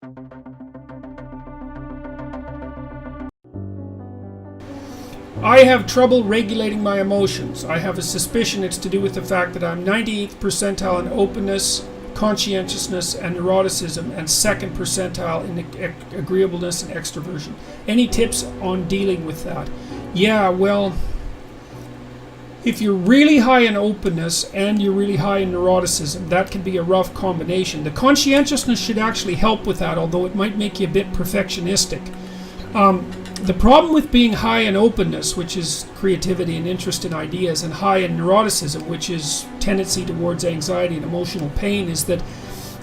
I have trouble regulating my emotions. I have a suspicion it's to do with the fact that I'm 98th percentile in openness, conscientiousness, and neuroticism, and 2nd percentile in agreeableness and extroversion. Any tips on dealing with that? Yeah, well, if you're really high in openness and you're really high in neuroticism, that can be a rough combination. The conscientiousness should actually help with that, although it might make you a bit perfectionistic. The problem with being high in openness, which is creativity and interest in ideas, and high in neuroticism, which is tendency towards anxiety and emotional pain, is that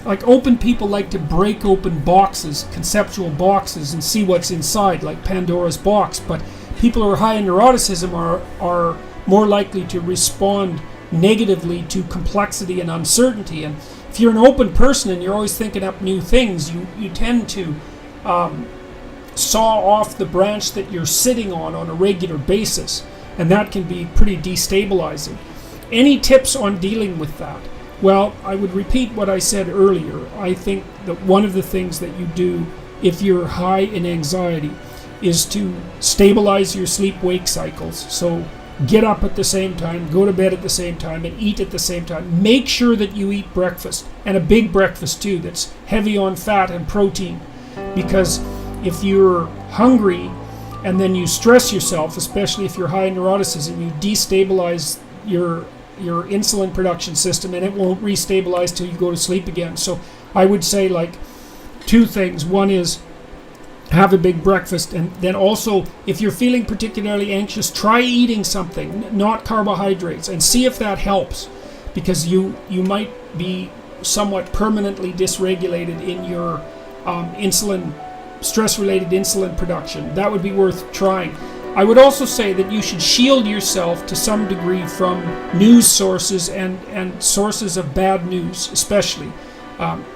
like open people like to break open boxes, conceptual boxes, and see what's inside, like Pandora's box. But people who are high in neuroticism are more likely to respond negatively to complexity and uncertainty. And if you're an open person and you're always thinking up new things, you tend to saw off the branch that you're sitting on a regular basis, and that can be pretty destabilizing. Any tips on dealing with that? Well, I would repeat what I said earlier. I think that one of the things that you do if you're high in anxiety is to stabilize your sleep-wake cycles. So get up at the same time, go to bed at the same time, and eat at the same time. Make sure that you eat breakfast, and a big breakfast too, that's heavy on fat and protein, because if you're hungry and then you stress yourself, especially if you're high in neuroticism, you destabilize your insulin production system, and it won't restabilize till you go to sleep again. So I would say like two things. One is have a big breakfast, and then also if you're feeling particularly anxious, try eating something, not carbohydrates, and see if that helps, because you might be somewhat permanently dysregulated in your stress-related insulin production. That would be worth trying. I would also say that you should shield yourself to some degree from news sources and sources of bad news, especially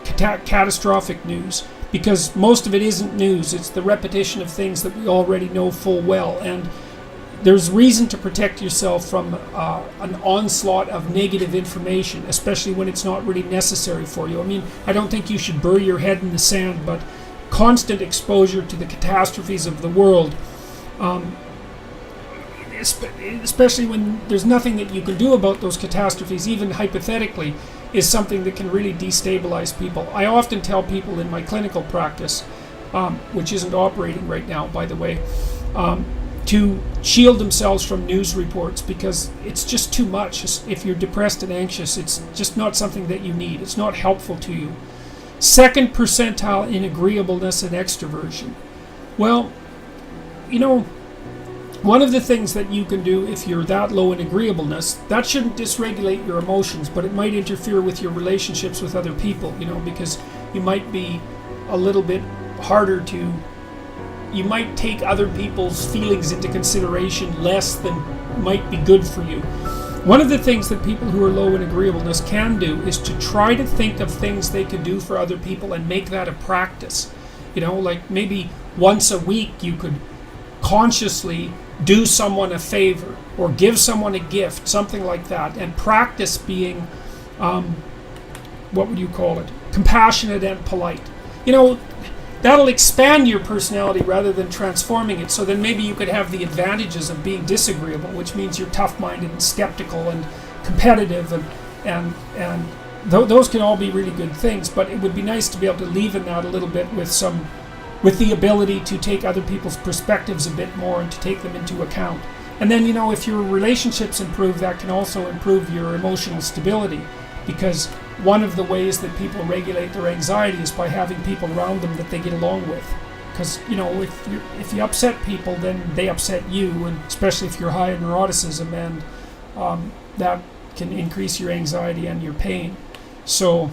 catastrophic news, because most of it isn't news. It's the repetition of things that we already know full well, and there's reason to protect yourself from an onslaught of negative information, especially when it's not really necessary for you. I mean, I don't think you should bury your head in the sand, but constant exposure to the catastrophes of the world, especially when there's nothing that you can do about those catastrophes, even hypothetically, is something that can really destabilize people. I often tell people in my clinical practice, which isn't operating right now, by the way, to shield themselves from news reports, because it's just too much. If you're depressed and anxious, it's just not something that you need. It's not helpful to you. 2nd percentile in agreeableness and extroversion. Well, you know, one of the things that you can do if you're that low in agreeableness, that shouldn't dysregulate your emotions, but it might interfere with your relationships with other people, you know, because you might be a little bit harder to, you might take other people's feelings into consideration less than might be good for you. One of the things that people who are low in agreeableness can do is to try to think of things they could do for other people and make that a practice. You know, like maybe once a week you could consciously do someone a favor or give someone a gift, something like that, and practice being, what would you call it, compassionate and polite. You know, that'll expand your personality rather than transforming it. So then maybe you could have the advantages of being disagreeable, which means you're tough-minded and skeptical and competitive, and those can all be really good things. But it would be nice to be able to leaven that a little bit with the ability to take other people's perspectives a bit more and to take them into account. And then, you know, if your relationships improve, that can also improve your emotional stability, because one of the ways that people regulate their anxiety is by having people around them that they get along with. Because, you know, if you upset people, then they upset you, and especially if you're high in neuroticism, and that can increase your anxiety and your pain. So